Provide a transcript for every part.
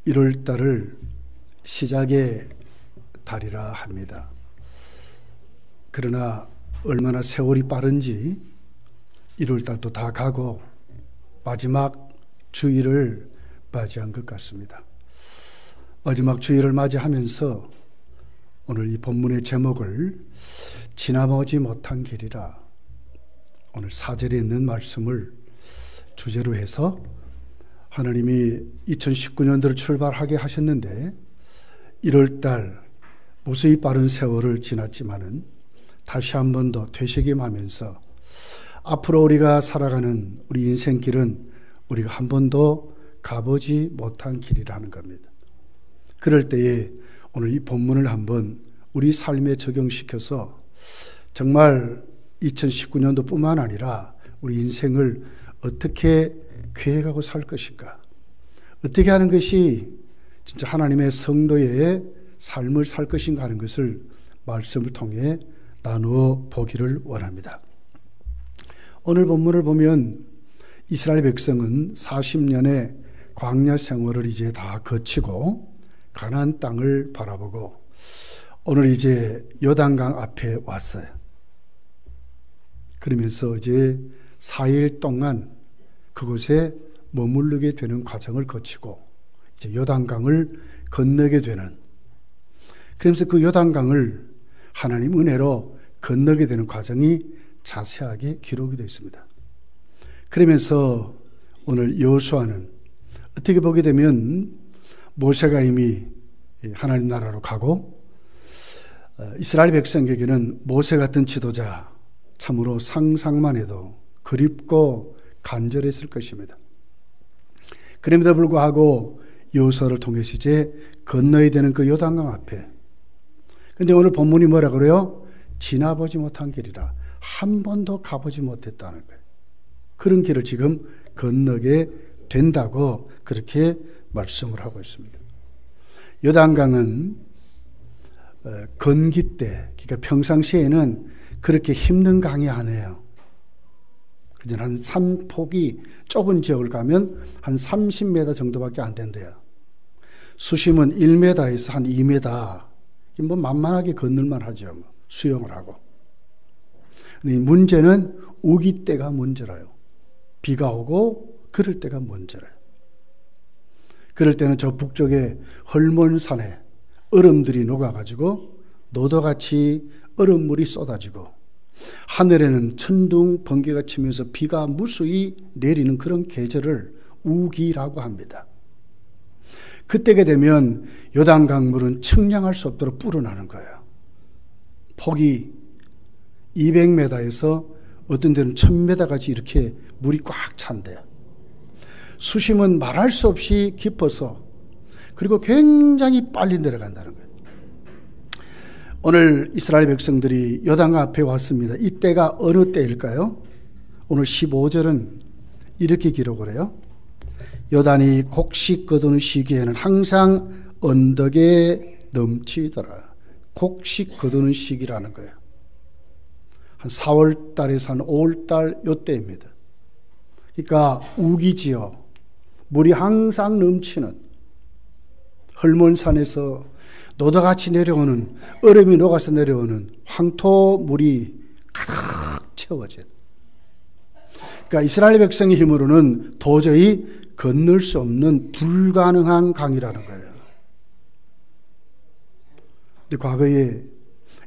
1월 달을 시작의 달이라 합니다. 그러나 얼마나 세월이 빠른지 1월 달도 다 가고 마지막 주일을 맞이한 것 같습니다. 마지막 주일을 맞이하면서 오늘 이 본문의 제목을 지나보지 못한 길이라, 오늘 4절에 있는 말씀을 주제로 해서 하나님이 2019년도를 출발하게 하셨는데 1월달 무수히 빠른 세월을 지났지만은 다시 한 번 더 되새김하면서 앞으로 우리가 살아가는 우리 인생길은 우리가 한 번도 가보지 못한 길이라는 겁니다. 그럴 때에 오늘 이 본문을 한번 우리 삶에 적용시켜서 정말 2019년도뿐만 아니라 우리 인생을 어떻게 계획하고 살 것인가, 어떻게 하는 것이 진짜 하나님의 성도의 삶을 살 것인가 하는 것을 말씀을 통해 나누어 보기를 원합니다. 오늘 본문을 보면 이스라엘 백성은 40년의 광야 생활을 이제 다 거치고 가나안 땅을 바라보고 오늘 이제 요단강 앞에 왔어요. 그러면서 이제 4일 동안 그곳에 머무르게 되는 과정을 거치고 이제 요단강을 건너게 되는, 그러면서 그 요단강을 하나님 은혜로 건너게 되는 과정이 자세하게 기록이 되어 있습니다. 그러면서 오늘 여호수아는 어떻게 보게 되면 모세가 이미 하나님 나라로 가고 이스라엘 백성에게는 모세 같은 지도자 참으로 상상만 해도 그립고 간절했을 것입니다. 그럼에도 불구하고 여호수아를 통해서 이제 건너야 되는 그 요단강 앞에, 근데 오늘 본문이 뭐라 그래요? 지나보지 못한 길이라, 한 번도 가보지 못했다는 거예요. 그런 길을 지금 건너게 된다고 그렇게 말씀을 하고 있습니다. 요단강은 건기 때, 그러니까 평상시에는 그렇게 힘든 강이 아니에요. 그전 한 산폭이 좁은 지역을 가면 한 30m 정도밖에 안 된대요. 수심은 1m에서 한 2m, 뭐 만만하게 건널만 하죠. 수영을 하고. 근데 문제는 우기 때가 문제라요. 비가 오고 그럴 때가 문제라요. 그럴 때는 저 북쪽에 헐몬산에 얼음들이 녹아가지고 노도같이 얼음물이 쏟아지고 하늘에는 천둥 번개가 치면서 비가 무수히 내리는 그런 계절을 우기라고 합니다. 그때가 되면 요단강 물은 측량할 수 없도록 불어나는 거예요. 폭이 200m에서 어떤 데는 1000m까지 이렇게 물이 꽉 찬대요. 수심은 말할 수 없이 깊어서, 그리고 굉장히 빨리 내려간다는 거예요. 오늘 이스라엘 백성들이 요단강 앞에 왔습니다. 이때가 어느 때일까요? 오늘 15절은 이렇게 기록을 해요. 요단이 곡식 거두는 시기에는 항상 언덕에 넘치더라. 곡식 거두는 시기라는 거예요. 한 4월 달에서 한 5월 달 요때입니다. 그러니까 우기지요. 물이 항상 넘치는, 헐몬산에서 노도같이 내려오는, 얼음이 녹아서 내려오는 황토물이 가득 채워진, 그러니까 이스라엘 백성의 힘으로는 도저히 건널 수 없는 불가능한 강이라는 거예요. 근데 과거에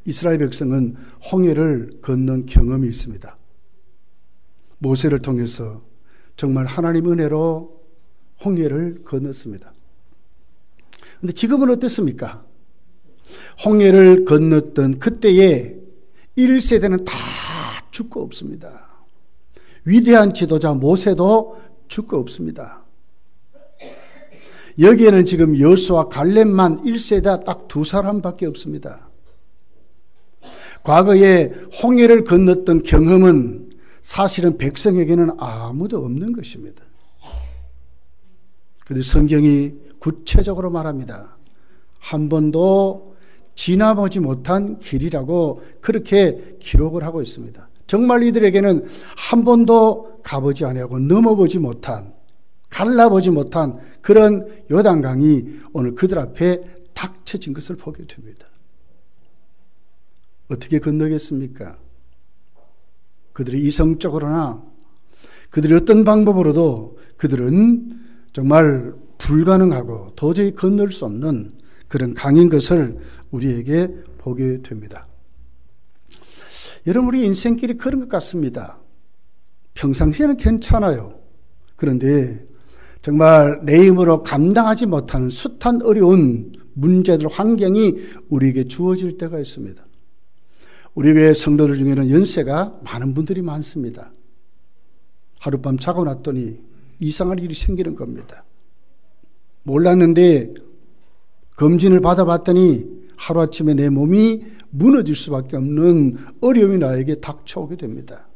이스라엘 백성은 홍해를 건넌 경험이 있습니다. 모세를 통해서 정말 하나님 은혜로 홍해를 건넜습니다. 근데 지금은 어땠습니까? 홍해를 건넜던 그때의 1세대는 다 죽고 없습니다. 위대한 지도자 모세도 죽고 없습니다. 여기에는 지금 여호수아 갈렙만 1세대 딱 2사람밖에 없습니다. 과거에 홍해를 건넜던 경험은 사실은 백성에게는 아무도 없는 것입니다. 그런데 성경이 구체적으로 말합니다. 한 번도 지나보지 못한 길이라고 그렇게 기록을 하고 있습니다. 정말 이들에게는 한 번도 가보지 아니하고 넘어보지 못한 갈라보지 못한 그런 요단강이 오늘 그들 앞에 닥쳐진 것을 보게 됩니다. 어떻게 건너겠습니까? 그들이 이성적으로나 그들이 어떤 방법으로도 그들은 정말 불가능하고 도저히 건널 수 없는 그런 강인 것을 우리에게 보게 됩니다. 여러분, 우리 인생길이 그런 것 같습니다. 평상시에는 괜찮아요. 그런데 정말 내 힘으로 감당하지 못하는 숱한 어려운 문제들, 환경이 우리에게 주어질 때가 있습니다. 우리 교회 성도들 중에는 연세가 많은 분들이 많습니다. 하룻밤 자고 났더니 이상한 일이 생기는 겁니다. 몰랐는데 검진을 받아봤더니 하루아침에 내 몸이 무너질 수밖에 없는 어려움이 나에게 닥쳐오게 됩니다.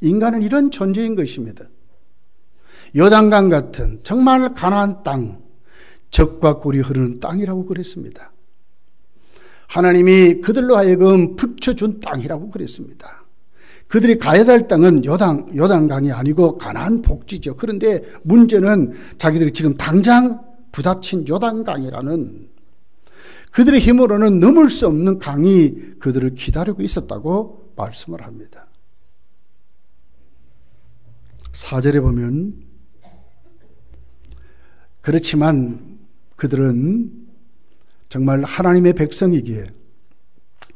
인간은 이런 존재인 것입니다. 요단강 같은 정말 가나안 땅, 젖과 꿀이 흐르는 땅이라고 그랬습니다. 하나님이 그들로 하여금 붙여준 땅이라고 그랬습니다. 그들이 가야 될 땅은 요단강이 아니고 가나안 복지죠. 그런데 문제는 자기들이 지금 당장 부닥친 요단강이라는 그들의 힘으로는 넘을 수 없는 강이 그들을 기다리고 있었다고 말씀을 합니다. 4절에 보면 그렇지만 그들은 정말 하나님의 백성이기에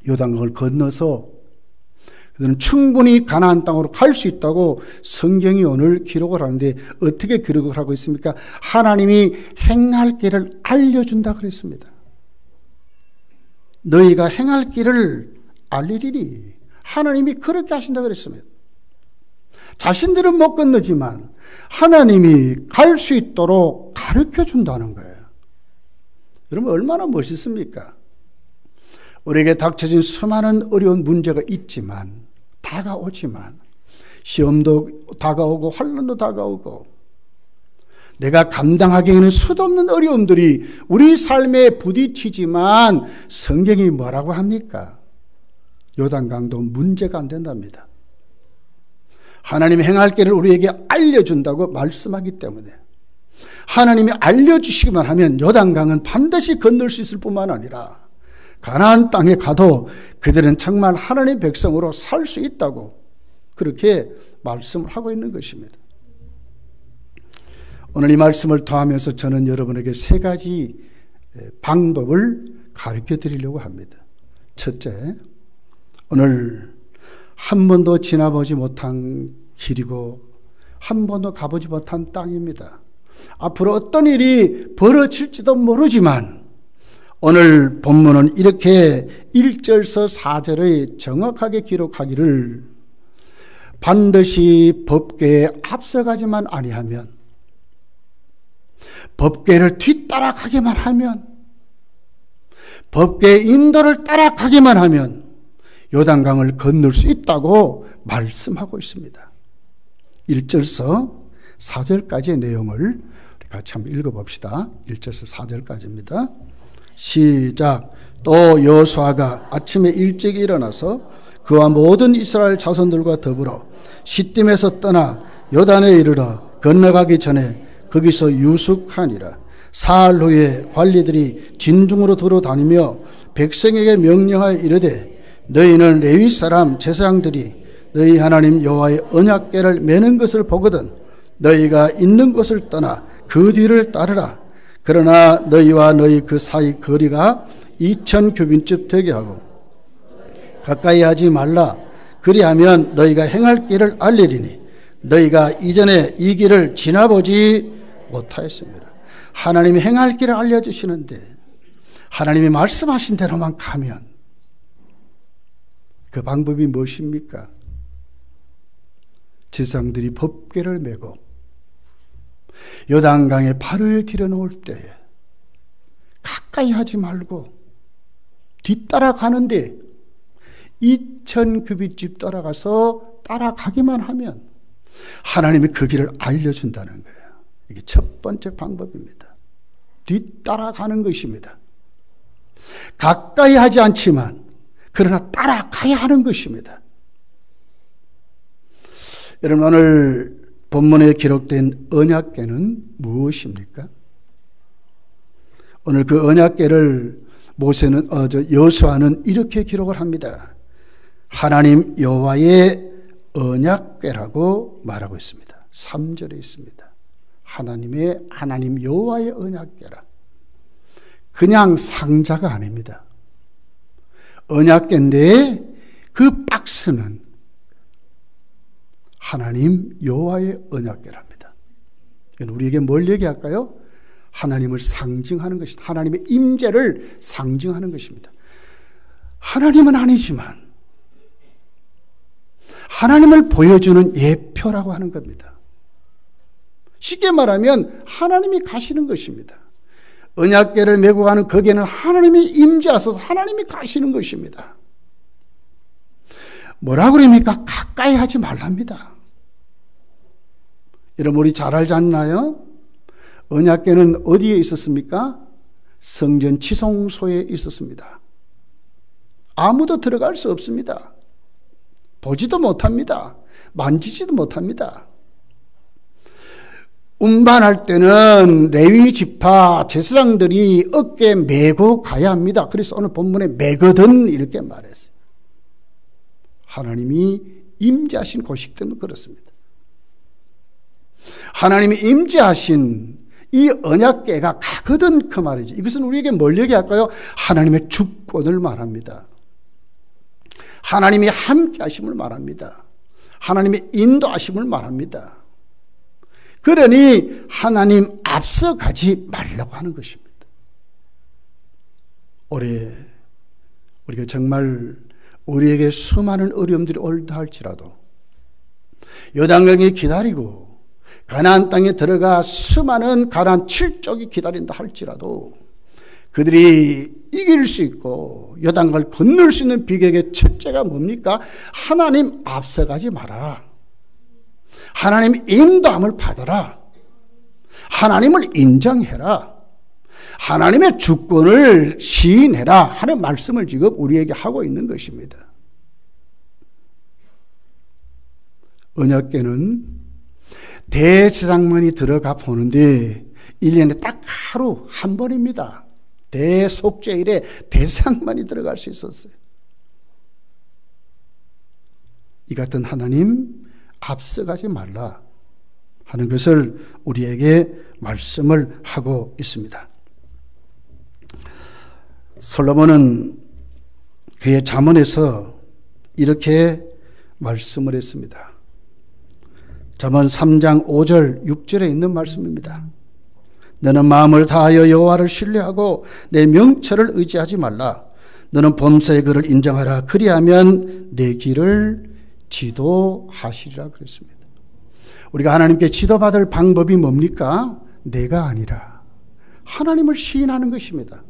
요단강을 건너서 그들은 충분히 가나안 땅으로 갈 수 있다고 성경이 오늘 기록을 하는데 어떻게 기록을 하고 있습니까? 하나님이 행할 길을 알려준다 그랬습니다. 너희가 행할 길을 알리리니 하나님이 그렇게 하신다 그랬습니다. 자신들은 못 건너지만 하나님이 갈 수 있도록 가르쳐 준다는 거예요. 여러분, 얼마나 멋있습니까? 우리에게 닥쳐진 수많은 어려운 문제가 있지만, 다가오지만, 시험도 다가오고 환난도 다가오고 내가 감당하기에는 수도 없는 어려움들이 우리 삶에 부딪히지만 성경이 뭐라고 합니까? 요단강도 문제가 안 된답니다. 하나님이 행할 길을 우리에게 알려준다고 말씀하기 때문에 하나님이 알려주시기만 하면 요단강은 반드시 건널 수 있을 뿐만 아니라 가나안 땅에 가도 그들은 정말 하나님의 백성으로 살 수 있다고 그렇게 말씀을 하고 있는 것입니다. 오늘 이 말씀을 더하면서 저는 여러분에게 세 가지 방법을 가르쳐 드리려고 합니다. 첫째, 오늘 한 번도 지나보지 못한 길이고 한 번도 가보지 못한 땅입니다. 앞으로 어떤 일이 벌어질지도 모르지만 오늘 본문은 이렇게 1절서 4절에 정확하게 기록하기를 반드시 법궤에 앞서가지만 아니하면, 법궤를 뒤따라가기만 하면, 법궤의 인도를 따라가기만 하면 요단강을 건널 수 있다고 말씀하고 있습니다. 1절서 4절까지의 내용을 우리 같이 한번 읽어봅시다. 1절서 4절까지입니다. 시작. 또 여호수아가 아침에 일찍 일어나서 그와 모든 이스라엘 자손들과 더불어 시딤에서 떠나 요단에 이르러 건너가기 전에 거기서 유숙하니라. 사흘 후에 관리들이 진중으로 들어다니며 백성에게 명령하여 이르되 너희는 레위 사람 제사장들이 너희 하나님 여호와의 언약궤를 매는 것을 보거든 너희가 있는 곳을 떠나 그 뒤를 따르라. 그러나 너희와 너희 그 사이 거리가 2000규빗쯤 되게 하고 가까이 하지 말라. 그리하면 너희가 행할 길을 알리리니 너희가 이전에 이 길을 지나보지 못하였습니다. 하나님이 행할 길을 알려주시는데 하나님이 말씀하신 대로만 가면 그 방법이 무엇입니까? 제사장들이 법궤를 메고 요단강에 발을 들여놓을 때에 가까이 하지 말고 뒤따라가는데 2000규빗집 따라가서 따라가기만 하면 하나님이 그 길을 알려준다는 거예요. 이게 첫 번째 방법입니다. 뒤따라가는 것입니다. 가까이 하지 않지만 그러나 따라가야 하는 것입니다. 여러분, 오늘 본문에 기록된 언약궤는 무엇입니까? 오늘 그 언약궤를 여호수아는 이렇게 기록을 합니다. 하나님 여호와의 언약궤라고 말하고 있습니다. 3절에 있습니다. 하나님 여호와의 언약궤라. 그냥 상자가 아닙니다. 언약궤인데 그 박스는 하나님 여호와의 언약궤랍니다. 우리에게 뭘 얘기할까요? 하나님을 상징하는 것입니다. 하나님의 임재를 상징하는 것입니다. 하나님은 아니지만 하나님을 보여주는 예표라고 하는 겁니다. 쉽게 말하면 하나님이 가시는 것입니다. 언약궤를 메고 가는 거기에는 하나님이 임재하셔서 하나님이 가시는 것입니다. 뭐라 그럽니까? 가까이 하지 말랍니다. 여러분 우리 잘 알지 않나요? 언약궤는 어디에 있었습니까? 성전 지성소에 있었습니다. 아무도 들어갈 수 없습니다. 보지도 못합니다. 만지지도 못합니다. 운반할 때는 레위 지파 제사장들이 어깨에 메고 가야 합니다. 그래서 오늘 본문에 메거든 이렇게 말했어요. 하나님이 임재하신 곳이기 때문에 그렇습니다. 하나님이 임재하신 이 언약궤가 가거든 그 말이죠. 이것은 우리에게 뭘 얘기할까요? 하나님의 주권을 말합니다. 하나님이 함께 하심을 말합니다. 하나님의 인도하심을 말합니다. 그러니 하나님 앞서가지 말라고 하는 것입니다. 올해 우리가 정말 우리에게 수많은 어려움들이 올다 할지라도 요단강이 기다리고 가나안 땅에 들어가 수많은 가나안 7족이 기다린다 할지라도 그들이 이길 수 있고 요단강을 건널 수 있는 비결의 첫째가 뭡니까? 하나님 앞서가지 말아라. 하나님 인도함을 받아라. 하나님을 인정해라. 하나님의 주권을 시인해라 하는 말씀을 지금 우리에게 하고 있는 것입니다. 언약궤는 대제사장만이 들어가 보는데 1년에 딱 하루 한 번입니다. 대속죄일에 대제사장만이 들어갈 수 있었어요. 이 같은 하나님 앞서가지 말라 하는 것을 우리에게 말씀을 하고 있습니다. 솔로몬은 그의 잠언에서 이렇게 말씀을 했습니다. 잠언 3장 5절 6절에 있는 말씀입니다. 너는 마음을 다하여 여호와를 신뢰하고 내 명철을 의지하지 말라. 너는 범사의 그를 인정하라. 그리하면 내 길을 지도하시리라 그랬습니다. 우리가 하나님께 지도받을 방법이 뭡니까? 내가 아니라 하나님을 시인하는 것입니다.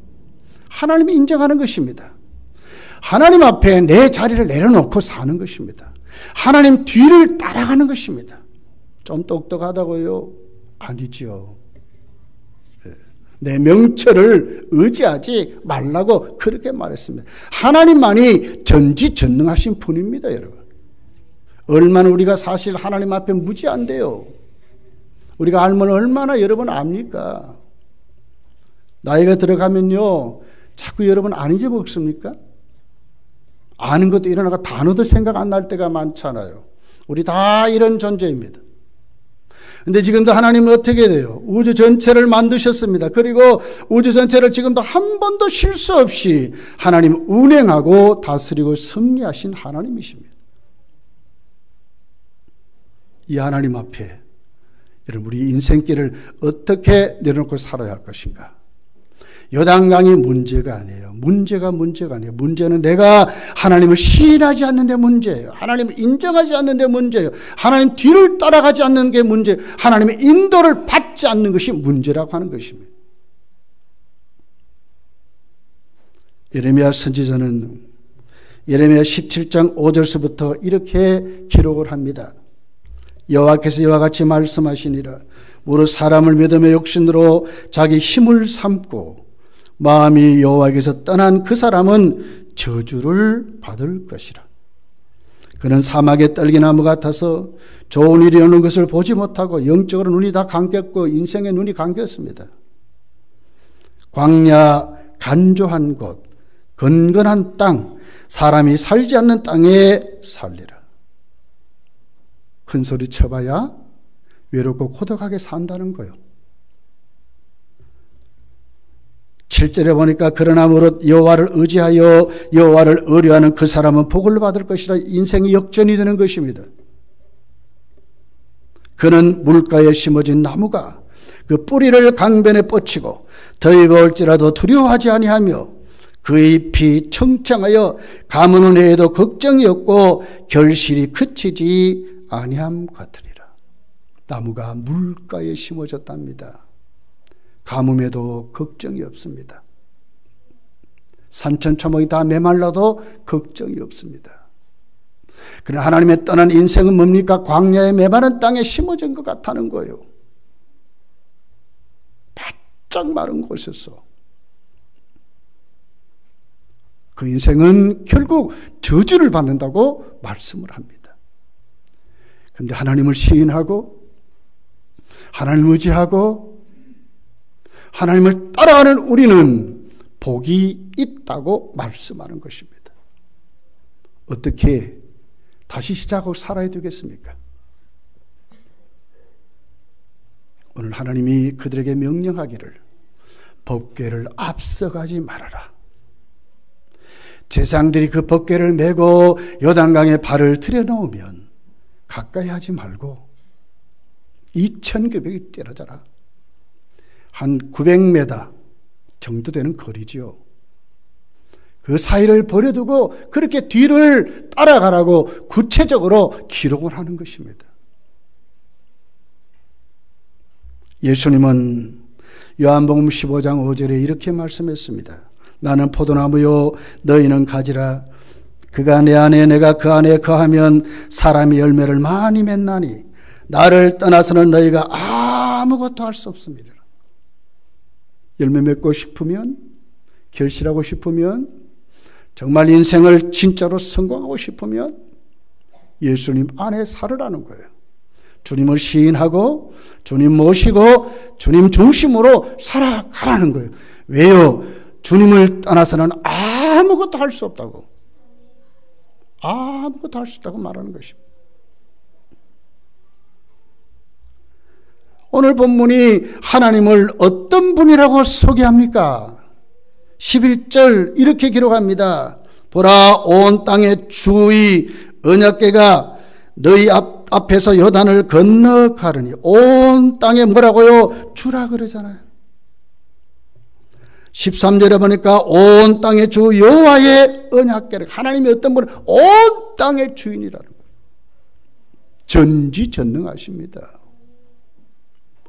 하나님이 인정하는 것입니다. 하나님 앞에 내 자리를 내려놓고 사는 것입니다. 하나님 뒤를 따라가는 것입니다. 좀 똑똑하다고요? 아니죠. 내 명철을 의지하지 말라고 그렇게 말했습니다. 하나님만이 전지전능하신 분입니다, 여러분. 얼마나 우리가 사실 하나님 앞에 무지한데요. 우리가 알면 얼마나 여러분 압니까? 나이가 들어가면요, 자꾸 여러분 안 잊어먹습니까? 아는 것도 일어나가 단어도 생각 안 날 때가 많잖아요. 우리 다 이런 존재입니다. 근데 지금도 하나님은 어떻게 돼요? 우주 전체를 만드셨습니다. 그리고 우주 전체를 지금도 한 번도 실수 없이 하나님 운행하고 다스리고 섭리하신 하나님이십니다. 이 하나님 앞에 여러분 우리 인생길을 어떻게 내려놓고 살아야 할 것인가? 요단강이 문제가 아니에요. 문제가 아니에요. 문제는 내가 하나님을 시인하지 않는 데 문제예요. 하나님을 인정하지 않는 데 문제예요. 하나님 뒤를 따라가지 않는 게 문제예요. 하나님의 인도를 받지 않는 것이 문제라고 하는 것입니다. 예레미야 선지자는 예레미야 17장 5절서부터 이렇게 기록을 합니다. 여호와께서 이와 같이 말씀하시니라. 무릇 사람을 믿음의 욕심으로 자기 힘을 삼고 마음이 여호와께서 떠난 그 사람은 저주를 받을 것이라. 그는 사막의 떨기나무 같아서 좋은 일이 오는 것을 보지 못하고 영적으로 눈이 다 감겼고 인생의 눈이 감겼습니다. 광야, 간조한 곳, 건건한 땅, 사람이 살지 않는 땅에 살리라. 큰 소리 쳐봐야 외롭고 고독하게 산다는 거예요. 7절에 보니까 그러나 무릇 여호와를 의지하여 여호와를 의뢰하는 그 사람은 복을 받을 것이라. 인생이 역전이 되는 것입니다. 그는 물가에 심어진 나무가 그 뿌리를 강변에 뻗치고 더위가 올지라도 두려워하지 아니하며 그의 잎이 청청하여 가무는 해에도 걱정이 없고 결실이 그치지 아니함 같으리라. 나무가 물가에 심어졌답니다. 가뭄에도 걱정이 없습니다. 산천초목이 다 메말라도 걱정이 없습니다. 그러나 하나님의 떠난 인생은 뭡니까? 광야의 메마른 땅에 심어진 것 같다는 거예요. 바짝 마른 곳에서. 그 인생은 결국 저주를 받는다고 말씀을 합니다. 그런데 하나님을 시인하고 하나님을 의지하고 하나님을 따라가는 우리는 복이 있다고 말씀하는 것입니다. 어떻게 다시 시작하고 살아야 되겠습니까? 오늘 하나님이 그들에게 명령하기를 법궤를 앞서가지 말아라. 제사장들이 그 법궤를 메고 요단강에 발을 들여놓으면 가까이 하지 말고 2,900이 떨어져라. 한 900m 정도 되는 거리지요. 그 사이를 버려두고 그렇게 뒤를 따라가라고 구체적으로 기록을 하는 것입니다. 예수님은 요한복음 15장 5절에 이렇게 말씀했습니다. 나는 포도나무요 너희는 가지라. 그가 내 안에 내가 그 안에 거하면 사람이 열매를 많이 맺나니 나를 떠나서는 너희가 아무것도 할 수 없습니다. 열매 맺고 싶으면, 결실하고 싶으면, 정말 인생을 진짜로 성공하고 싶으면 예수님 안에 살으라는 거예요. 주님을 시인하고 주님 모시고 주님 중심으로 살아가라는 거예요. 왜요? 주님을 떠나서는 아무것도 할 수 없다고. 아무것도 할 수 없다고 말하는 것입니다. 오늘 본문이 하나님을 어떤 분이라고 소개합니까? 11절 이렇게 기록합니다. 보라, 온 땅의 주의 언약궤가 너희 앞에서 요단을 건너가르니. 온 땅에 뭐라고요? 주라 그러잖아요. 13절에 보니까 온 땅의 주 여호와의 언약궤를, 하나님이 어떤 분은 온 땅의 주인이라는 거예요. 전지전능하십니다.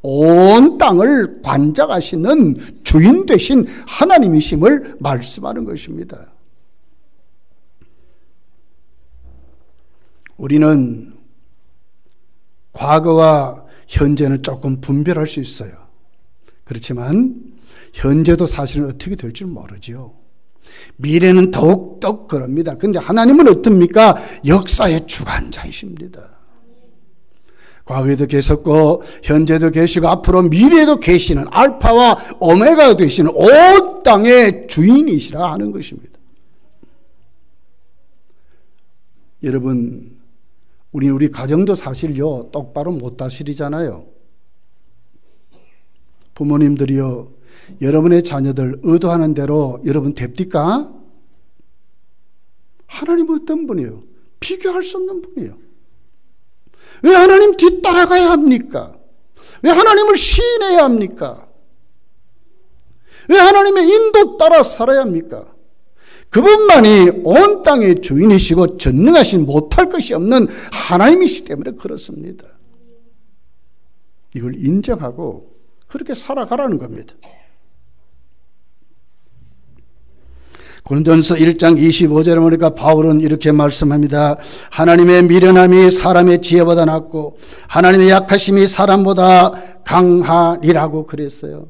온 땅을 관장하시는 주인 되신 하나님이심을 말씀하는 것입니다. 우리는 과거와 현재는 조금 분별할 수 있어요. 그렇지만 현재도 사실은 어떻게 될지 모르지요. 미래는 더욱더 그럽니다. 그런데 하나님은 어떻습니까? 역사의 주관자이십니다. 과거에도 계셨고 현재도 계시고 앞으로 미래에도 계시는 알파와 오메가가 되시는 온 땅의 주인이시라 하는 것입니다. 여러분, 우리 가정도 사실요 똑바로 못 다스리잖아요. 부모님들이요 여러분의 자녀들 의도하는 대로 여러분 됩니까? 하나님은 어떤 분이에요? 비교할 수 없는 분이에요. 왜 하나님 뒤따라가야 합니까? 왜 하나님을 시인해야 합니까? 왜 하나님의 인도 따라 살아야 합니까? 그분만이 온 땅의 주인이시고 전능하신 못할 것이 없는 하나님이시기 때문에 그렇습니다. 이걸 인정하고 그렇게 살아가라는 겁니다. 고린도전서 1장 25절에 보니까 바울은 이렇게 말씀합니다. 하나님의 미련함이 사람의 지혜보다 낫고 하나님의 약하심이 사람보다 강하리라고 그랬어요.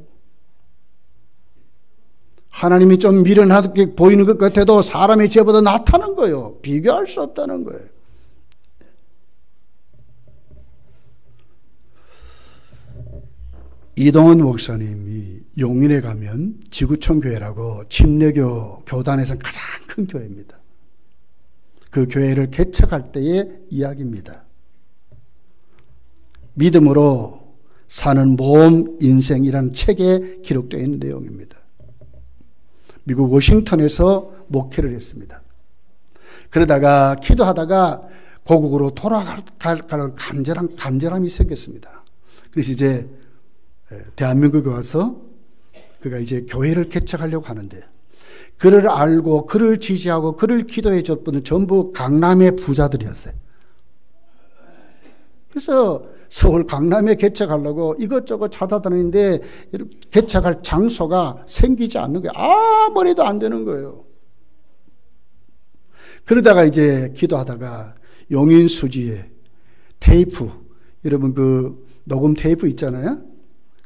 하나님이 좀 미련하게 보이는 것 같아도 사람의 지혜보다 낫다는 거예요. 비교할 수 없다는 거예요. 이동원 목사님이 용인에 가면 지구촌 교회라고 침례교 교단에서 가장 큰 교회입니다. 그 교회를 개척할 때의 이야기입니다. 믿음으로 사는 모험 인생이라는 책에 기록되어 있는 내용입니다. 미국 워싱턴에서 목회를 했습니다. 그러다가 기도하다가 고국으로 돌아갈 간절함이 생겼습니다. 그래서 이제 대한민국에 와서 그가 이제 교회를 개척하려고 하는데, 그를 알고 그를 지지하고 그를 기도해 줬던 분은 전부 강남의 부자들이었어요. 그래서 서울 강남에 개척하려고 이것저것 찾아다니는데 개척할 장소가 생기지 않는 거예요. 아무래도 안 되는 거예요. 그러다가 이제 기도하다가 용인 수지에 테이프, 여러분 그 녹음 테이프 있잖아요.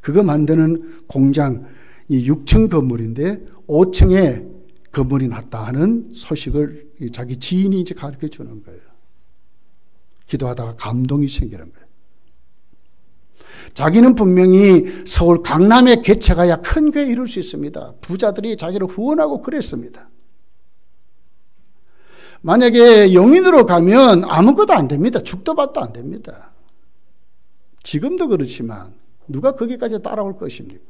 그거 만드는 공장, 이 6층 건물인데 5층에 건물이 났다 하는 소식을 자기 지인이 이제 가르쳐 주는 거예요. 기도하다가 감동이 생기는 거예요. 자기는 분명히 서울 강남에 개척해야 큰 교회 이룰 수 있습니다. 부자들이 자기를 후원하고 그랬습니다. 만약에 용인으로 가면 아무것도 안 됩니다. 죽도 밥도 안 됩니다. 지금도 그렇지만 누가 거기까지 따라올 것입니까?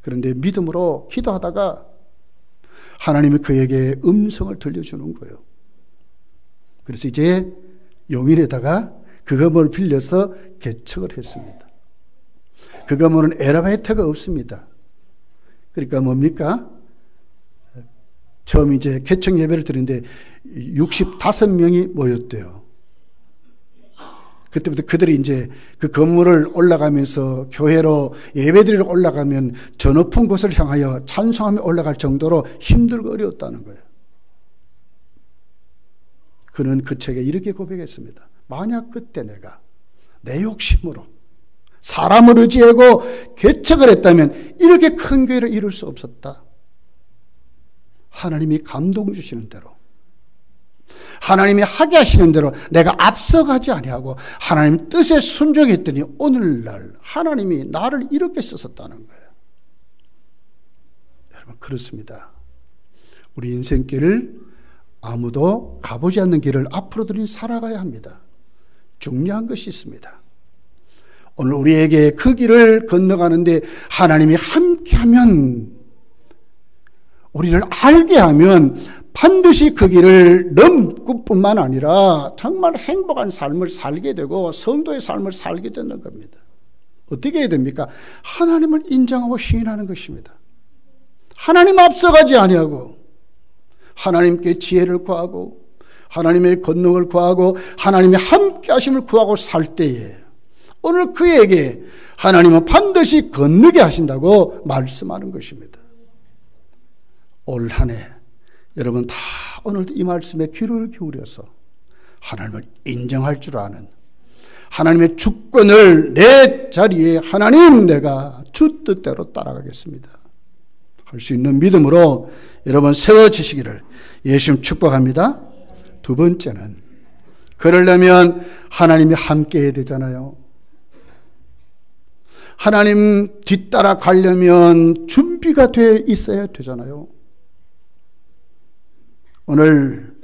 그런데 믿음으로 기도하다가 하나님이 그에게 음성을 들려주는 거예요. 그래서 이제 용인에다가 그 건물을 빌려서 개척을 했습니다. 그 건물은 엘리베이터가 없습니다. 그러니까 뭡니까? 처음 이제 개척 예배를 드리는데 65명이 모였대요. 그때부터 그들이 이제 그 건물을 올라가면서 교회로 예배드리러 올라가면 저 높은 곳을 향하여 찬송하며 올라갈 정도로 힘들고 어려웠다는 거예요. 그는 그 책에 이렇게 고백했습니다. 만약 그때 내가 내 욕심으로 사람을 의지하고 개척을 했다면 이렇게 큰 교회를 이룰 수 없었다. 하나님이 감동 주시는 대로, 하나님이 하게 하시는 대로 내가 앞서가지 아니하고 하나님 뜻에 순종했더니 오늘날 하나님이 나를 이렇게 쓰셨다는 거예요. 여러분, 그렇습니다. 우리 인생길을 아무도 가보지 않는 길을 앞으로들이 살아가야 합니다. 중요한 것이 있습니다. 오늘 우리에게 그 길을 건너가는데 하나님이 함께하면, 우리를 알게 하면 반드시 그 길을 넘을 뿐만 아니라 정말 행복한 삶을 살게 되고 성도의 삶을 살게 되는 겁니다. 어떻게 해야 됩니까? 하나님을 인정하고 시인하는 것입니다. 하나님 앞서가지 아니하고 하나님께 지혜를 구하고 하나님의 권능을 구하고 하나님의 함께 하심을 구하고 살 때에 오늘 그에게 하나님은 반드시 건너게 하신다고 말씀하는 것입니다. 올 한 해 여러분 다 오늘도 이 말씀에 귀를 기울여서 하나님을 인정할 줄 아는, 하나님의 주권을 내 자리에 하나님 내가 주 뜻대로 따라가겠습니다 할 수 있는 믿음으로 여러분 세워지시기를 예수님 축복합니다. 두 번째는, 그러려면 하나님이 함께 해야 되잖아요. 하나님 뒤따라 가려면 준비가 돼 있어야 되잖아요. 오늘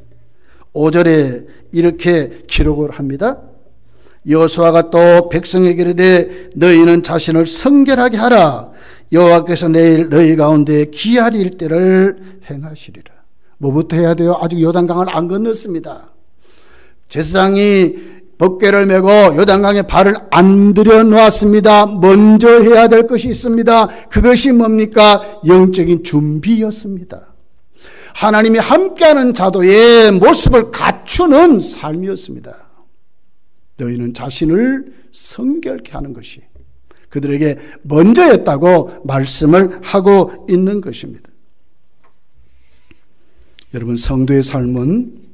5절에 이렇게 기록을 합니다. 여호수아가 또 백성에게 이르되 너희는 자신을 성결하게 하라. 여호와께서 내일 너희 가운데 기할 일들을 행하시리라. 뭐부터 해야 돼요? 아직 요단강을 안 건넜습니다. 제사장이 법궤를 메고 요단강에 발을 안 들여놓았습니다. 먼저 해야 될 것이 있습니다. 그것이 뭡니까? 영적인 준비였습니다. 하나님이 함께하는 자도의 모습을 갖추는 삶이었습니다. 너희는 자신을 성결케 하는 것이 그들에게 먼저였다고 말씀을 하고 있는 것입니다. 여러분, 성도의 삶은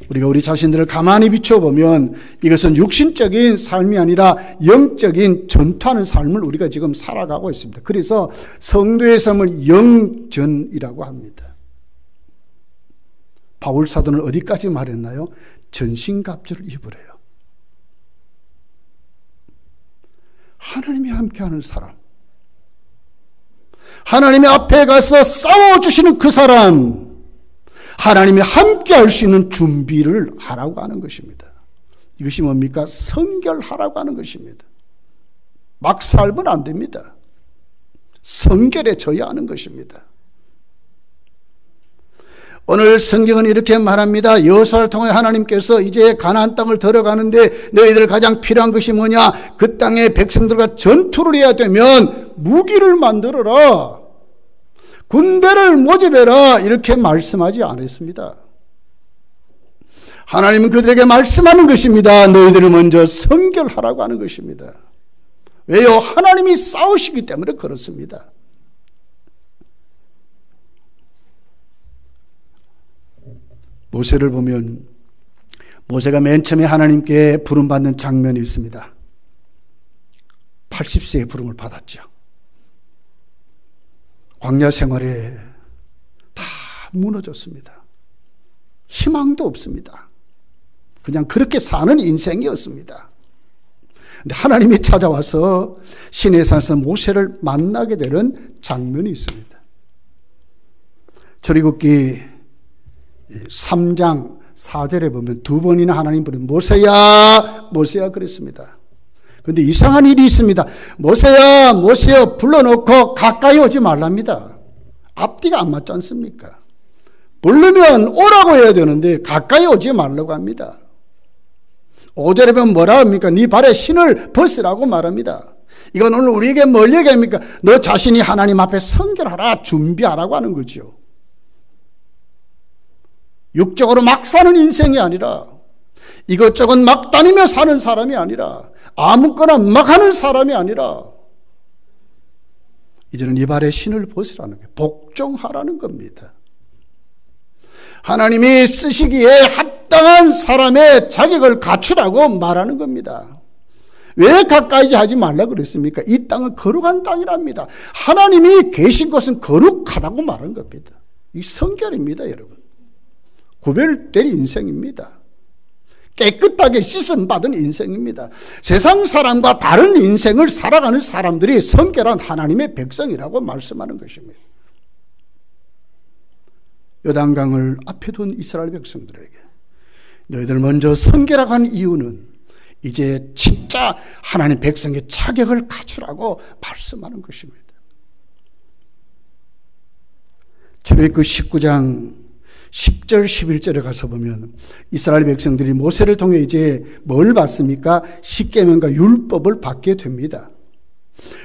우리가 우리 자신들을 가만히 비춰보면 이것은 육신적인 삶이 아니라 영적인 전투하는 삶을 우리가 지금 살아가고 있습니다. 그래서 성도의 삶을 영전이라고 합니다. 바울 사도는 어디까지 말했나요? 전신갑주를 입으래요. 하나님이 함께하는 사람, 하나님의 앞에 가서 싸워주시는 그 사람, 하나님이 함께할 수 있는 준비를 하라고 하는 것입니다. 이것이 뭡니까? 성결하라고 하는 것입니다. 막 살면 안 됩니다. 성결해져야 하는 것입니다. 오늘 성경은 이렇게 말합니다. 여호수아를 통해 하나님께서 이제 가나안 땅을 들어가는데 너희들 가장 필요한 것이 뭐냐? 그 땅의 백성들과 전투를 해야 되면 무기를 만들어라, 군대를 모집해라, 이렇게 말씀하지 않았습니다. 하나님은 그들에게 말씀하는 것입니다. 너희들을 먼저 성결하라고 하는 것입니다. 왜요? 하나님이 싸우시기 때문에 그렇습니다. 모세를 보면 모세가 맨 처음에 하나님께 부름받는 장면이 있습니다. 80세에 부름을 받았죠. 광야 생활에 다 무너졌습니다. 희망도 없습니다. 그냥 그렇게 사는 인생이었습니다. 근데 하나님이 찾아와서 시내산에서 모세를 만나게 되는 장면이 있습니다. 출애굽기 3장 4절에 보면 두 번이나 하나님 부르는 모세야 모세야 그랬습니다. 그런데 이상한 일이 있습니다. 모세야 모세야 불러놓고 가까이 오지 말랍니다. 앞뒤가 안 맞지 않습니까? 부르면 오라고 해야 되는데 가까이 오지 말라고 합니다. 5절에 보면 뭐라 합니까? 네 발에 신을 벗으라고 말합니다. 이건 오늘 우리에게 뭘 얘기합니까? 너 자신이 하나님 앞에 성결하라, 준비하라고 하는 거죠. 육적으로 막 사는 인생이 아니라, 이것저것 막 다니며 사는 사람이 아니라, 아무거나 막 하는 사람이 아니라, 이제는 이 발에 신을 벗으라는 게 복종하라는 겁니다. 하나님이 쓰시기에 합당한 사람의 자격을 갖추라고 말하는 겁니다. 왜 가까이 하지 말라고 그랬습니까? 이 땅은 거룩한 땅이랍니다. 하나님이 계신 곳은 거룩하다고 말하는 겁니다. 이 성결입니다, 여러분. 구별될 인생입니다. 깨끗하게 씻음받은 인생입니다. 세상 사람과 다른 인생을 살아가는 사람들이 성결한 하나님의 백성이라고 말씀하는 것입니다. 요단강을 앞에 둔 이스라엘 백성들에게 너희들 먼저 성결하고 한 이유는 이제 진짜 하나님 백성의 자격을 갖추라고 말씀하는 것입니다. 출애굽기 19장 10절 11절에 가서 보면 이스라엘 백성들이 모세를 통해 이제 뭘 받습니까? 십계명과 율법을 받게 됩니다.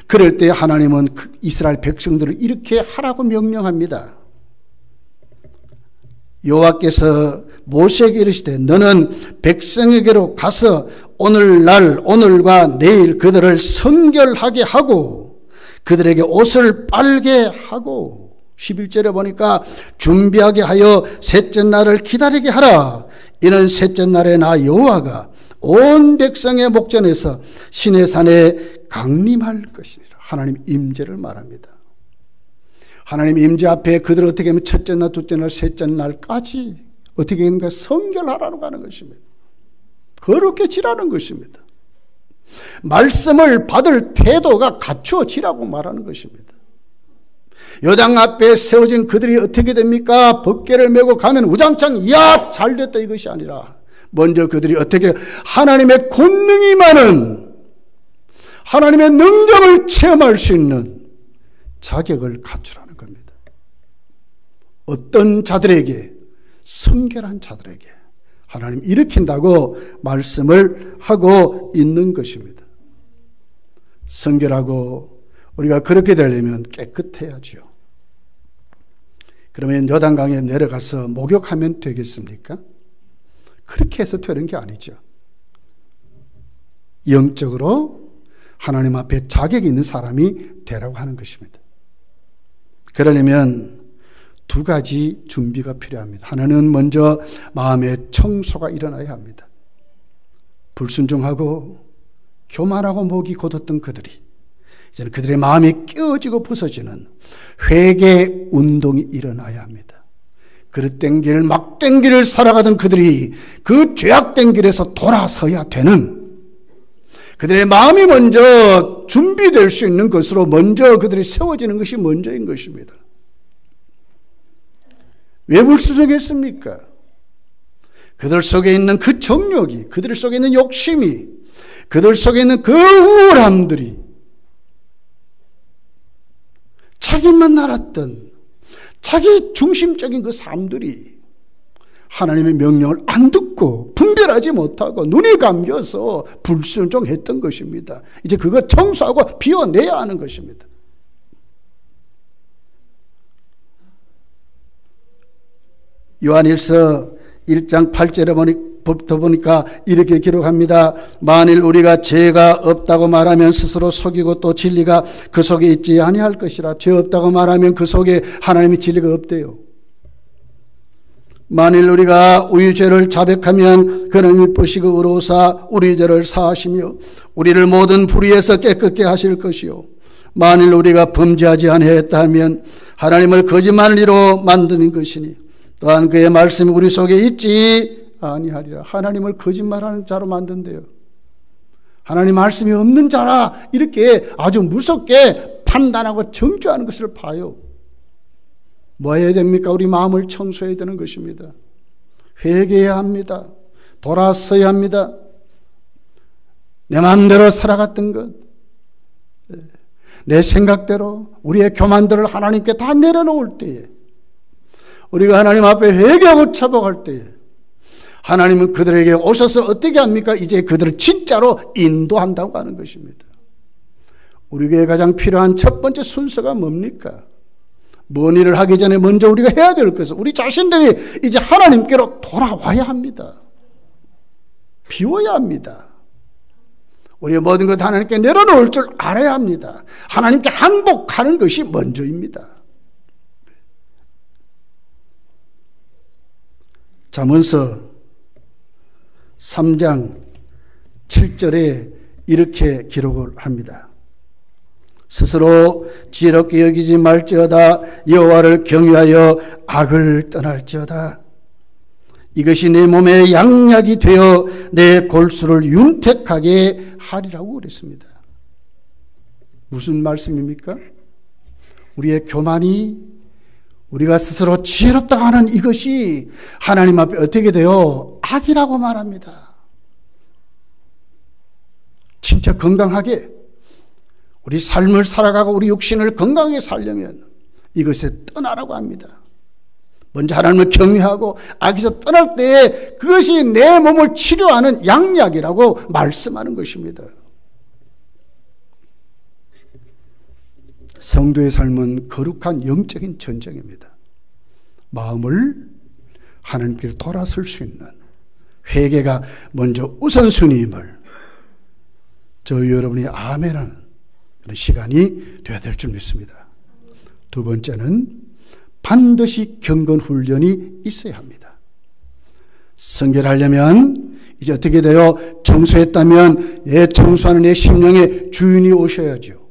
그럴 때 하나님은 이스라엘 백성들을 이렇게 하라고 명령합니다. 여호와께서 모세에게 이르시되 너는 백성에게로 가서 오늘과 내일 그들을 성결하게 하고 그들에게 옷을 빨게 하고 11절에 보니까 준비하게 하여 셋째 날을 기다리게 하라. 이는 셋째 날에 나 여호와가 온 백성의 목전에서 시내산에 강림할 것이니라. 하나님 임재를 말합니다. 하나님 임재 앞에 그들 어떻게 하면 첫째 날, 둘째 날, 셋째 날까지 어떻게 하는가? 성결하라고 하는 것입니다. 거룩게 지라는 것입니다. 말씀을 받을 태도가 갖추어지라고 말하는 것입니다. 요단 앞에 세워진 그들이 어떻게 됩니까? 법궤를 메고 가면 우장창 이야 잘됐다 이것이 아니라 먼저 그들이 어떻게 하나님의 권능이 많은 하나님의 능력을 체험할 수 있는 자격을 갖추라는 겁니다. 어떤 자들에게? 성결한 자들에게 하나님 일으킨다고 말씀을 하고 있는 것입니다. 성결하고 우리가 그렇게 되려면 깨끗해야죠. 그러면 요단강에 내려가서 목욕하면 되겠습니까? 그렇게 해서 되는 게 아니죠. 영적으로 하나님 앞에 자격이 있는 사람이 되라고 하는 것입니다. 그러려면 두 가지 준비가 필요합니다. 하나는 먼저 마음의 청소가 일어나야 합니다. 불순종하고 교만하고 목이 곧었던 그들이 이제는 그들의 마음이 깨어지고 부서지는 회개 운동이 일어나야 합니다. 그릇된 길, 막된 길을 살아가던 그들이 그 죄악된 길에서 돌아서야 되는, 그들의 마음이 먼저 준비될 수 있는 것으로 먼저 그들이 세워지는 것이 먼저인 것입니다. 왜 불순종했습니까? 그들 속에 있는 그 정욕이, 그들 속에 있는 욕심이, 그들 속에 있는 그 우월함들이, 자기만 알았던 자기 중심적인 그 삶들이 하나님의 명령을 안 듣고 분별하지 못하고 눈이 감겨서 불순종했던 것입니다. 이제 그거 청소하고 비워내야 하는 것입니다. 요한일서 1장 8절부터 보니까 이렇게 기록합니다. 만일 우리가 죄가 없다고 말하면 스스로 속이고 또 진리가 그 속에 있지 아니할 것이라. 죄 없다고 말하면 그 속에 하나님의 진리가 없대요. 만일 우리가 우리 죄를 자백하면 그는 미쁘시고 의로우사 우리 죄를 사하시며 우리를 모든 불의에서 깨끗게 하실 것이요 만일 우리가 범죄하지 아니하였다 하면 하나님을 거짓말리로 만드는 것이니 또한 그의 말씀이 우리 속에 있지 아니하리라. 하나님을 거짓말하는 자로 만든대요. 하나님 말씀이 없는 자라 이렇게 아주 무섭게 판단하고 정죄하는 것을 봐요. 뭐 해야 됩니까? 우리 마음을 청소해야 되는 것입니다. 회개해야 합니다. 돌아서야 합니다. 내 마음대로 살아갔던 것, 내 생각대로 우리의 교만들을 하나님께 다 내려놓을 때에, 우리가 하나님 앞에 회개하고 차복할 때에 하나님은 그들에게 오셔서 어떻게 합니까? 이제 그들을 진짜로 인도한다고 하는 것입니다. 우리에게 가장 필요한 첫 번째 순서가 뭡니까? 뭔 일을 하기 전에 먼저 우리가 해야 될 것은 우리 자신들이 이제 하나님께로 돌아와야 합니다. 비워야 합니다. 우리의 모든 것 하나님께 내려놓을 줄 알아야 합니다. 하나님께 항복하는 것이 먼저입니다. 잠언서 3장 7절에 이렇게 기록을 합니다. 스스로 지혜롭게 여기지 말지어다. 여호와를 경외하여 악을 떠날지어다. 이것이 내 몸에 양약이 되어 내 골수를 윤택하게 하리라고 그랬습니다. 무슨 말씀입니까? 우리의 교만이, 우리가 스스로 지혜롭다고 하는 이것이 하나님 앞에 어떻게 돼요? 악이라고 말합니다. 진짜 건강하게 우리 삶을 살아가고 우리 육신을 건강하게 살려면 이것에 떠나라고 합니다. 먼저 하나님을 경외하고 악에서 떠날 때에 그것이 내 몸을 치료하는 양약이라고 말씀하는 것입니다. 성도의 삶은 거룩한 영적인 전쟁입니다. 마음을 하나님께로 돌아설 수 있는 회개가 먼저 우선순위임을 저희 여러분이 아멘하는 그런 시간이 되어야 될 줄 믿습니다. 두 번째는 반드시 경건 훈련이 있어야 합니다. 성결하려면 이제 어떻게 돼요? 청소했다면 청소하는 내 심령의 주인이 오셔야죠.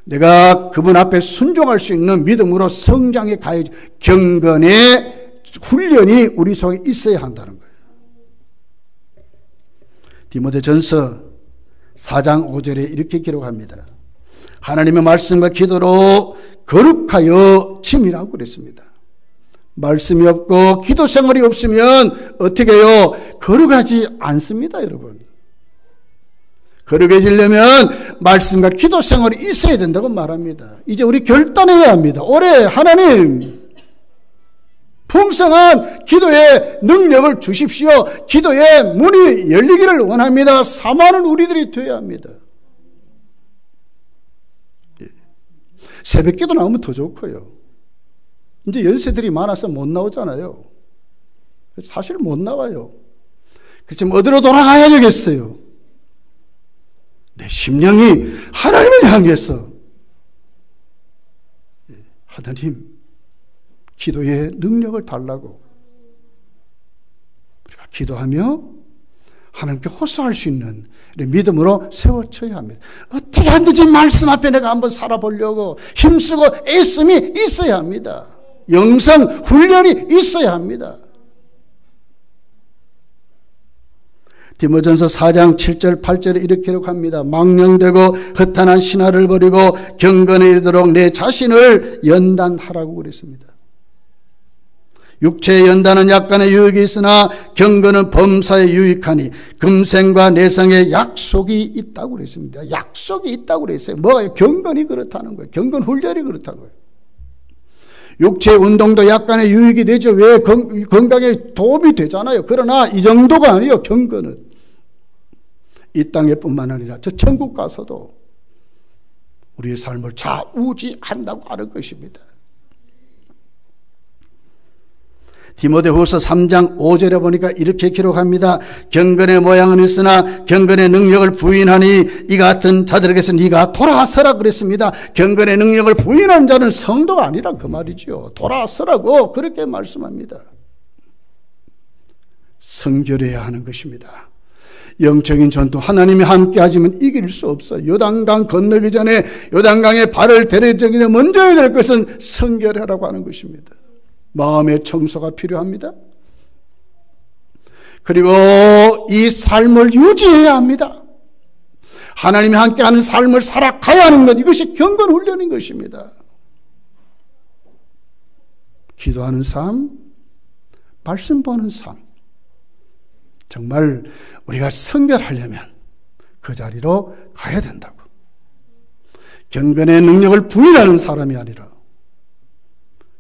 내가 그분 앞에 순종할 수 있는 믿음으로 성장해 가야죠. 경건의 훈련이 우리 속에 있어야 한다는 거예요. 디모데전서 4장 5절에 이렇게 기록합니다. 하나님의 말씀과 기도로 거룩하여 치밀하고 그랬습니다. 말씀이 없고 기도 생활이 없으면 어떻게 해요? 거룩하지 않습니다, 여러분. 거룩해지려면 말씀과 기도 생활이 있어야 된다고 말합니다. 이제 우리 결단해야 합니다. 올해 하나님 풍성한 기도의 능력을 주십시오. 기도의 문이 열리기를 원합니다. 사모하는 우리들이 되어야 합니다. 새벽기도 나오면 더 좋고요. 이제 연세들이 많아서 못 나오잖아요. 사실 못 나와요. 그렇지만 어디로 돌아가야 되겠어요? 내 심령이 하나님을 향해서 하나님 기도의 능력을 달라고 우리가 기도하며 하나님께 호소할 수 있는 믿음으로 세워쳐야 합니다. 어떻게 하든지 말씀 앞에 내가 한번 살아보려고 힘쓰고 애씀이 있어야 합니다. 영성 훈련이 있어야 합니다. 디모전서 4장 7절 8절에 이렇게 기록합니다. 망령되고 허탄한 신화를 버리고 경건에 이르도록 내 자신을 연단하라고 그랬습니다. 육체의 연단은 약간의 유익이 있으나 경건은 범사에 유익하니 금생과 내생에 약속이 있다고 그랬습니다. 약속이 있다고 그랬어요. 뭐가요? 경건이 그렇다는 거예요. 경건 훈련이 그렇다는 거예요. 육체 운동도 약간의 유익이 되죠. 왜? 건강에 도움이 되잖아요. 그러나 이 정도가 아니에요. 경건은 이 땅에 뿐만 아니라 저 천국 가서도 우리의 삶을 좌우지한다고 하는 것입니다. 디모데후서 3장 5절에 보니까 이렇게 기록합니다. 경건의 모양은 있으나 경건의 능력을 부인하니 이 같은 자들에게서 네가 돌아서라 그랬습니다. 경건의 능력을 부인하는 자는 성도가 아니라 그 말이죠. 돌아서라고 그렇게 말씀합니다. 성결해야 하는 것입니다. 영적인 전투, 하나님이 함께 하시면 이길 수 없어요. 요단강 건너기 전에, 요단강에 발을 데려주기 전에 먼저 해야 될 것은 성결하라고 하는 것입니다. 마음의 청소가 필요합니다. 그리고 이 삶을 유지해야 합니다. 하나님이 함께하는 삶을 살아가야 하는 것, 이것이 경건 훈련인 것입니다. 기도하는 삶, 말씀 보는 삶, 정말 우리가 성결하려면 그 자리로 가야 된다고. 경건의 능력을 부인하는 사람이 아니라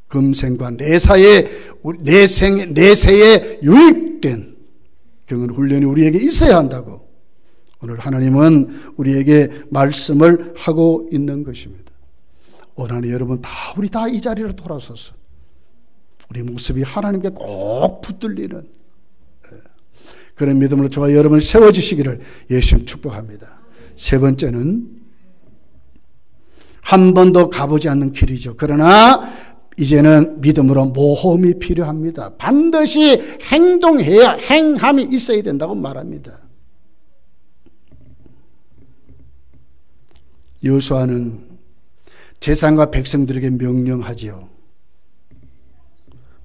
금생과 내세에 유익된 경건 훈련이 우리에게 있어야 한다고 오늘 하나님은 우리에게 말씀을 하고 있는 것입니다. 오늘 여러분 우리 다 이 자리로 돌아서서 우리 모습이 하나님께 꼭 붙들리는 그런 믿음으로 저와 여러분 세워지시기를 예수님 축복합니다. 세 번째는 한 번도 가보지 않는 길이죠. 그러나 이제는 믿음으로 모험이 필요합니다. 반드시 행동해야 행함이 있어야 된다고 말합니다. 여호수아는 제사장과 백성들에게 명령하지요.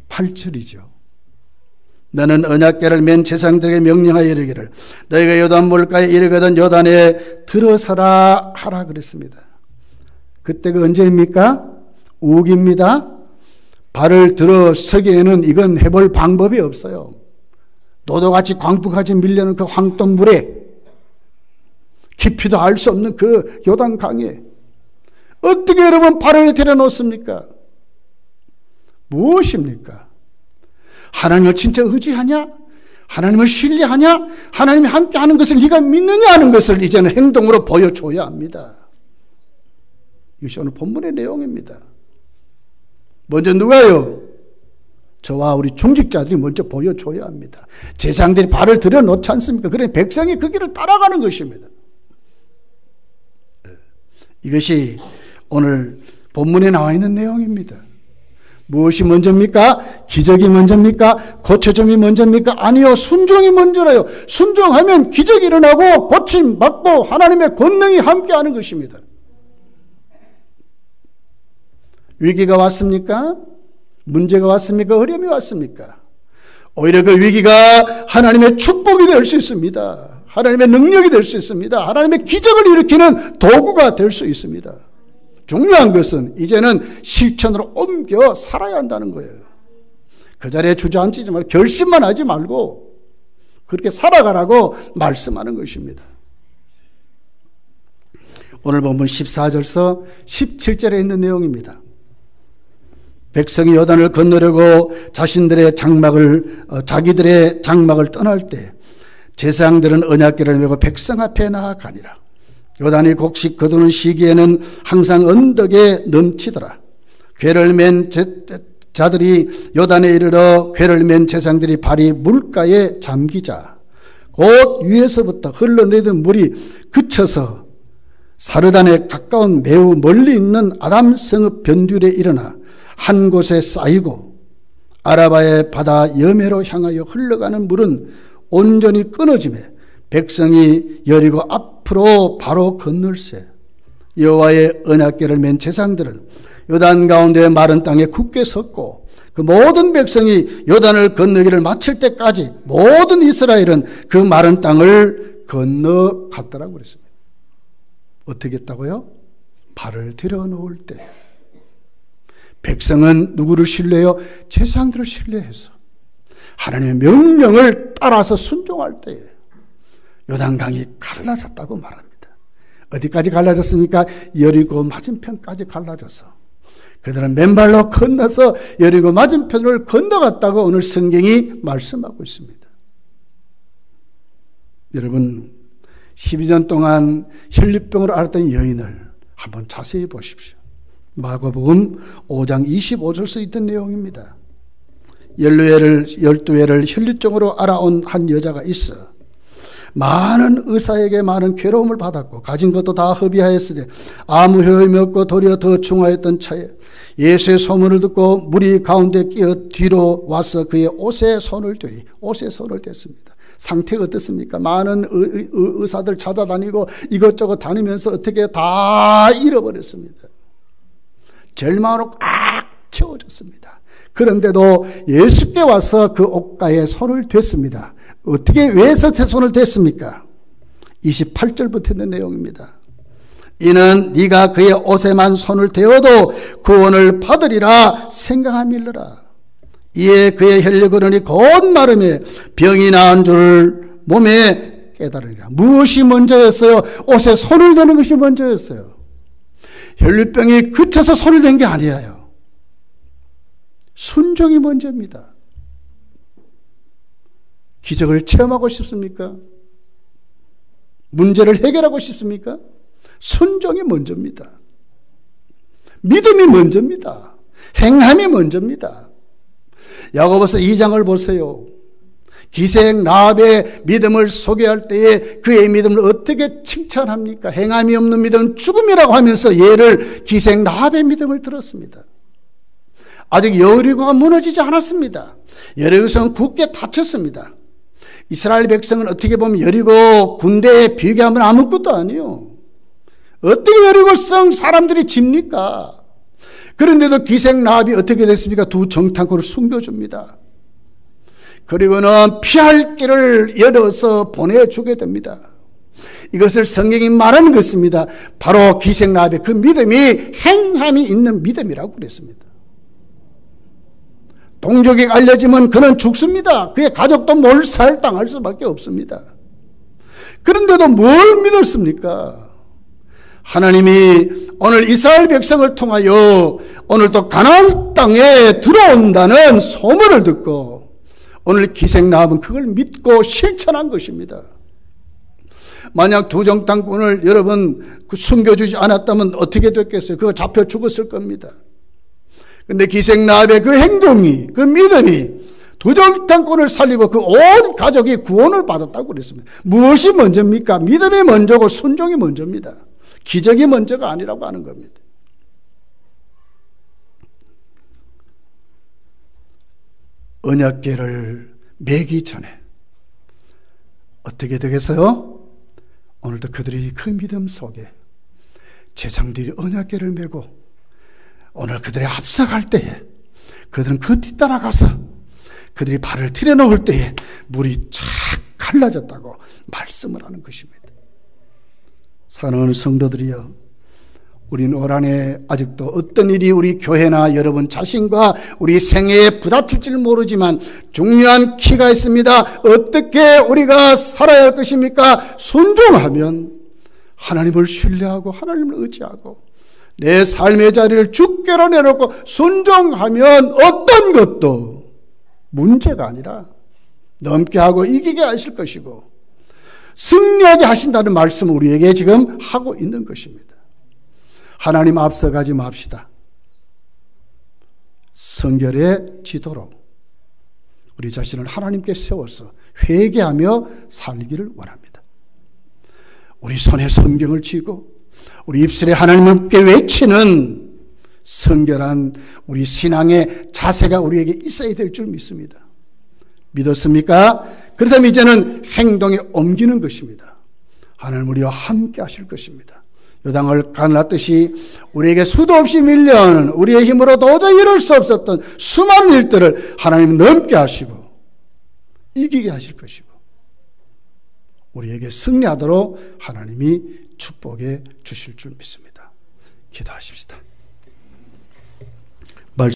8절이죠. 너는 언약궤를 맨 제사장들에게 명령하여 이르기를 너희가 요단물가에 이르거든 요단에 들어서라 하라 그랬습니다. 그때가 언제입니까? 우기입니다. 발을 들어서기에는 이건 해볼 방법이 없어요. 노도같이 광풍같이 밀려는 그 황똥물에 깊이도 알 수 없는 그 요단강에 어떻게 여러분 발을 들여놓습니까? 무엇입니까? 하나님을 진짜 의지하냐? 하나님을 신뢰하냐? 하나님이 함께하는 것을 네가 믿느냐 하는 것을 이제는 행동으로 보여줘야 합니다. 이것이 오늘 본문의 내용입니다. 먼저 누가요? 저와 우리 중직자들이 먼저 보여줘야 합니다. 제사장들이 발을 들여놓지 않습니까? 그러니 백성이 그 길을 따라가는 것입니다. 이것이 오늘 본문에 나와 있는 내용입니다. 무엇이 먼저입니까? 기적이 먼저입니까? 고쳐줌이 먼저입니까? 아니요, 순종이 먼저라요. 순종하면 기적이 일어나고 고침 받고 하나님의 권능이 함께하는 것입니다. 위기가 왔습니까? 문제가 왔습니까? 어려움이 왔습니까? 오히려 그 위기가 하나님의 축복이 될 수 있습니다. 하나님의 능력이 될 수 있습니다. 하나님의 기적을 일으키는 도구가 될 수 있습니다. 중요한 것은 이제는 실천으로 옮겨 살아야 한다는 거예요. 그 자리에 주저앉지 말고 결심만 하지 말고 그렇게 살아가라고 말씀하는 것입니다. 오늘 본문 14절서 17절에 있는 내용입니다. 백성이 요단을 건너려고 자기들의 장막을 떠날 때 제사장들은 언약궤를 메고 백성 앞에 나아가니라. 요단이 곡식 거두는 시기에는 항상 언덕에 넘치더라. 궤를 맨 자들이 요단에 이르러 궤를 맨 제사장들이 발이 물가에 잠기자 곧 위에서부터 흘러내리던 물이 그쳐서 사르단에 가까운 매우 멀리 있는 아람 성읍 변두리에 일어나 한 곳에 쌓이고 아라바의 바다 여매로 향하여 흘러가는 물은 온전히 끊어지매 백성이 여리고 앞으로 바로 건널세. 여호와의 언약궤를 맨 제사장들은 요단 가운데 마른 땅에 굳게 섰고 그 모든 백성이 요단을 건너기를 마칠 때까지 모든 이스라엘은 그 마른 땅을 건너갔더라고 그랬습니다. 어떻게 했다고요? 발을 들여놓을 때. 백성은 누구를 신뢰해요? 제사장들을 신뢰해서 하나님의 명령을 따라서 순종할 때에 요단강이 갈라졌다고 말합니다. 어디까지 갈라졌습니까? 여리고 맞은편까지 갈라져서 그들은 맨발로 건너서 여리고 맞은편을 건너갔다고 오늘 성경이 말씀하고 있습니다. 여러분, 12년 동안 혈류병으로 앓았던 여인을 한번 자세히 보십시오. 마가복음 5장 25절 써 있던 내용입니다. 12회를 혈류증으로 알아온 한 여자가 있어 많은 의사에게 많은 괴로움을 받았고 가진 것도 다 허비하였으되 아무 효험이 없고 도리어 더 중하였던 차에 예수의 소문을 듣고 무리 가운데 끼어 뒤로 와서 그의 옷에 손을 대니 옷에 손을 댔습니다. 상태가 어떻습니까? 많은 의사들 찾아다니고 이것저것 다니면서 어떻게 다 잃어버렸습니다. 절망으로 꽉 채워졌습니다. 그런데도 예수께 와서 그 옷가에 손을 댔습니다. 어떻게 왜 손을 댔습니까? 28절부터 있는 내용입니다. 이는 네가 그의 옷에만 손을 대어도 구원을 받으리라 생각함일러라. 이에 그의 혈류근원이 곧 마름에 병이 나은 줄 몸에 깨달으리라. 무엇이 먼저였어요? 옷에 손을 대는 것이 먼저였어요. 혈류병이 그쳐서 손을 댄 게 아니에요. 순종이 먼저입니다. 기적을 체험하고 싶습니까? 문제를 해결하고 싶습니까? 순종이 먼저입니다. 믿음이 먼저입니다. 행함이 먼저입니다. 야고보서 2장을 보세요. 기생 라합의 믿음을 소개할 때에 그의 믿음을 어떻게 칭찬합니까? 행함이 없는 믿음은 죽음이라고 하면서 얘를 기생 라합의 믿음을 들었습니다. 아직 여리고가 무너지지 않았습니다. 여리고성은 굳게 닫혔습니다. 이스라엘 백성은 어떻게 보면 여리고 군대에 비교하면 아무것도 아니에요. 어떻게 여리고성 사람들이 집니까? 그런데도 기생 라합이 어떻게 됐습니까? 두 정탐꾼을 숨겨줍니다. 그리고는 피할 길을 열어서 보내주게 됩니다. 이것을 성경이 말하는 것입니다. 바로 기생 라합의 그 믿음이 행함이 있는 믿음이라고 그랬습니다. 동족이 알려지면 그는 죽습니다. 그의 가족도 몰살당할 수밖에 없습니다. 그런데도 뭘 믿었습니까? 하나님이 오늘 이스라엘 백성을 통하여 오늘 또 가나안 땅에 들어온다는 소문을 듣고 오늘 기생 라합은 그걸 믿고 실천한 것입니다. 만약 두 정탐꾼을 여러분 숨겨주지 않았다면 어떻게 됐겠어요? 그거 잡혀 죽었을 겁니다. 근데 기생 라합의 그 행동이, 그 믿음이 두 정탐꾼을 살리고 그 온 가족이 구원을 받았다고 그랬습니다. 무엇이 먼저입니까? 믿음이 먼저고 순종이 먼저입니다. 기적이 먼저가 아니라고 하는 겁니다. 언약궤를 매기 전에 어떻게 되겠어요? 오늘도 그들이 그 믿음 속에 제사장들이 언약궤를 메고 오늘 그들이 앞서갈 때에 그들은 그 뒤따라가서 그들이 발을 들여놓을 때에 물이 쫙 갈라졌다고 말씀을 하는 것입니다. 사랑하는 성도들이여, 우리는 올 한해 아직도 어떤 일이 우리 교회나 여러분 자신과 우리 생애에 부닥칠지 모르지만 중요한 키가 있습니다. 어떻게 우리가 살아야 할 것입니까? 순종하면 하나님을 신뢰하고 하나님을 의지하고 내 삶의 자리를 주께로 내놓고 순종하면 어떤 것도 문제가 아니라 넘게 하고 이기게 하실 것이고 승리하게 하신다는 말씀을 우리에게 지금 하고 있는 것입니다. 하나님 앞서가지 맙시다. 성결의 지도로 우리 자신을 하나님께 세워서 회개하며 살기를 원합니다. 우리 손에 성경을 쥐고 우리 입술에 하나님께 외치는 성결한 우리 신앙의 자세가 우리에게 있어야 될 줄 믿습니다. 믿었습니까? 그렇다면 이제는 행동에 옮기는 것입니다. 하나님 우리와 함께 하실 것입니다. 요단을 가났듯이 우리에게 수도 없이 밀려오는 우리의 힘으로 도저히 이룰 수 없었던 수많은 일들을 하나님이 넘게 하시고 이기게 하실 것이고 우리에게 승리하도록 하나님이 축복해 주실 줄 믿습니다. 기도하십시다.